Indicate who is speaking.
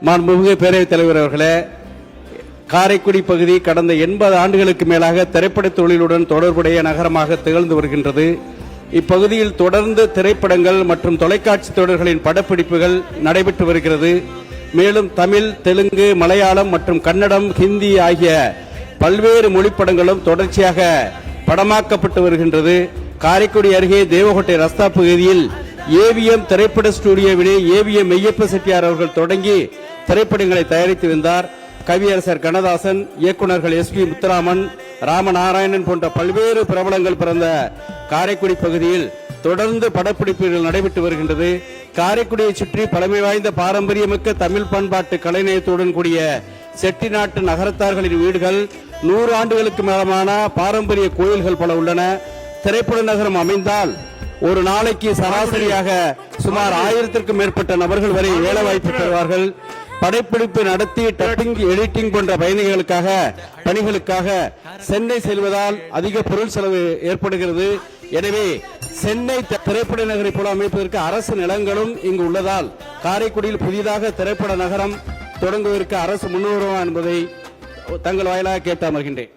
Speaker 1: மாண்புமிகு பேரவைத் தலைவர் அவர்களே, காரைக்குடி பகுதி கடந்த 80 ஆண்டுகளுக்கு மேலாக திரைப்பட தொழிலுடன் தொடர்புடைய நகரமாக திகழ்ந்து வருகின்றது. இப்பகுதியில் தொடர்ந்து திரைப்படங்கள் மற்றும் தொலைக்காட்சி தொடர்களின் படப்பிடிப்புகள் நடைபெற்று வருகிறது. மேலும் தமிழ், தெலுங்கு, மலையாளம் மற்றும் கன்னடம், ஹிந்தி ஆகிய பல்வேறு மொழிப்படங்களும் தொடர்ச்சியாக படமாக்கப்பட்டு வருகின்றது. காரைக்குடி அருகே தேவகோட்டை ரஸ்தா பகுதியில் ஏவிஎம் திரைப்பட ஸ்டுடியோவினை ஏவிஎம் மெய்யப்ப செட்டியார் அவர்கள் தொடங்கி திரைப்படங்களை தயாரித்து வந்தார். கவியரசர் கண்ணதாசன், இயக்குநர்கள் எஸ்.பி. முத்துராமன், ராமநாராயணன் போன்ற பல்வேறு பிரபலங்கள் பிறந்த காரைக்குடி பகுதியில் தொடர்ந்து படப்பிடிப்புகள் நடைபெற்று வருகின்றது. காரைக்குடியை சுற்றி பழமை வாய்ந்த பாரம்பரியமிக்க தமிழ் பண்பாட்டு கலைநயத்துடன் கூடிய செட்டிநாட்டு நகரத்தார்களின் வீடுகள், 100 ஆண்டுகளுக்கு மேலமான பாரம்பரிய கோயில்கள் பல உள்ளன. திரைப்பட நகரம் அமைந்தால் ஒரு நாளைக்கு சராசரியாக சுமார் 1000க்கும் மேற்பட்ட நபர்கள் வரை வேலை வாய்ப்பு பெறுவார்கள். படப்பிடிப்பு நடத்தி டப்பிங், எடிட்டிங் போன்ற பணிகளுக்காக சென்னை செல்வதால் அதிக பொருள் செலவு ஏற்படுகிறது. எனவே சென்னை திரைப்பட நகரை போல அமைப்பதற்கு அரசு நிலங்களும் இங்கு உள்ளதால் காரைக்குடியில் புதிதாக திரைப்பட நகரம் தொடங்குவதற்கு அரசு முன்வருமா என்பதை தங்கள் வாயிலாக கேட்டு அமர்கின்றேன்.